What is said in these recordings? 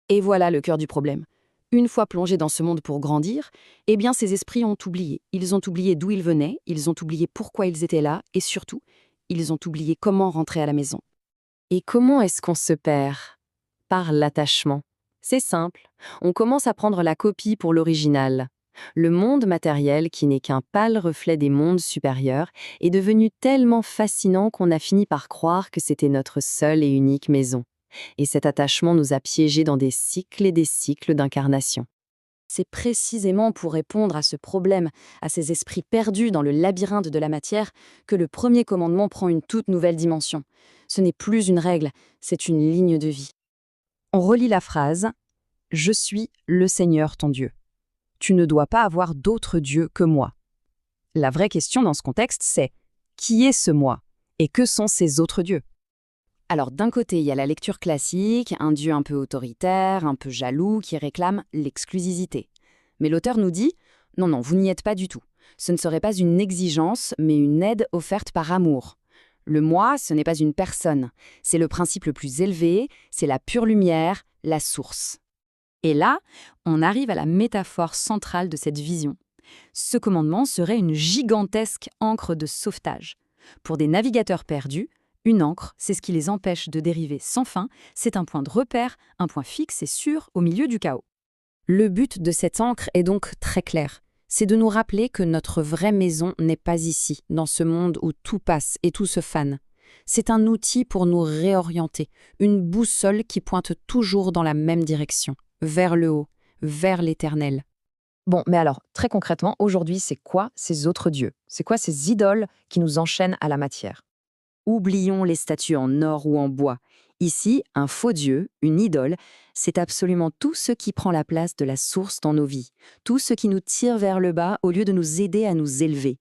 Et voilà le cœur du problème. Une fois plongés dans ce monde pour grandir, eh bien ces esprits ont oublié. Ils ont oublié d'où ils venaient, ils ont oublié pourquoi ils étaient là, et surtout, ils ont oublié comment rentrer à la maison. Et comment est-ce qu'on se perd? Par l'attachement. C'est simple, on commence à prendre la copie pour l'original. Le monde matériel, qui n'est qu'un pâle reflet des mondes supérieurs, est devenu tellement fascinant qu'on a fini par croire que c'était notre seule et unique maison. Et cet attachement nous a piégés dans des cycles et des cycles d'incarnation. C'est précisément pour répondre à ce problème, à ces esprits perdus dans le labyrinthe de la matière, que le premier commandement prend une toute nouvelle dimension. Ce n'est plus une règle, c'est une ligne de vie. On relit la phrase « Je suis le Seigneur ton Dieu. Tu ne dois pas avoir d'autre Dieu que moi. » La vraie question dans ce contexte, c'est « Qui est ce moi? Et que sont ces autres dieux ?» Alors d'un côté, il y a la lecture classique, un Dieu un peu autoritaire, un peu jaloux, qui réclame l'exclusivité. Mais l'auteur nous dit « Non, non, vous n'y êtes pas du tout. Ce ne serait pas une exigence, mais une aide offerte par amour. Le moi, ce n'est pas une personne. C'est le principe le plus élevé, c'est la pure lumière, la source. » Et là, on arrive à la métaphore centrale de cette vision. Ce commandement serait une gigantesque ancre de sauvetage. Pour des navigateurs perdus, une ancre, c'est ce qui les empêche de dériver sans fin, c'est un point de repère, un point fixe et sûr au milieu du chaos. Le but de cette ancre est donc très clair. C'est de nous rappeler que notre vraie maison n'est pas ici, dans ce monde où tout passe et tout se fane. C'est un outil pour nous réorienter, une boussole qui pointe toujours dans la même direction, vers le haut, vers l'éternel. Bon, mais alors, très concrètement, aujourd'hui, c'est quoi ces autres dieux? C'est quoi ces idoles qui nous enchaînent à la matière? Oublions les statues en or ou en bois. Ici, un faux dieu, une idole, c'est absolument tout ce qui prend la place de la source dans nos vies, tout ce qui nous tire vers le bas au lieu de nous aider à nous élever.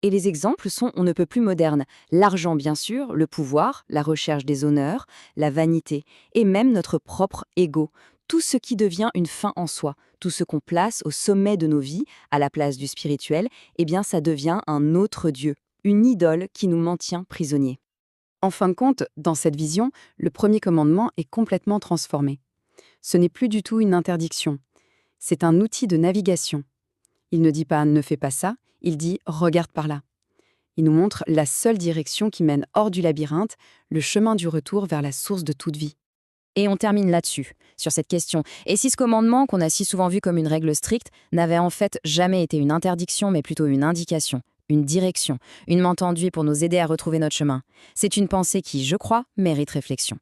Et les exemples sont on ne peut plus modernes. L'argent, bien sûr, le pouvoir, la recherche des honneurs, la vanité, et même notre propre ego. Tout ce qui devient une fin en soi, tout ce qu'on place au sommet de nos vies, à la place du spirituel, eh bien ça devient un autre dieu, une idole qui nous maintient prisonniers. En fin de compte, dans cette vision, le premier commandement est complètement transformé. Ce n'est plus du tout une interdiction. C'est un outil de navigation. Il ne dit pas « ne fais pas ça », il dit « regarde par là ». Il nous montre la seule direction qui mène hors du labyrinthe, le chemin du retour vers la source de toute vie. Et on termine là-dessus, sur cette question. Et si ce commandement, qu'on a si souvent vu comme une règle stricte, n'avait en fait jamais été une interdiction, mais plutôt une indication, une direction, une main tendue pour nous aider à retrouver notre chemin? C'est une pensée qui, je crois, mérite réflexion.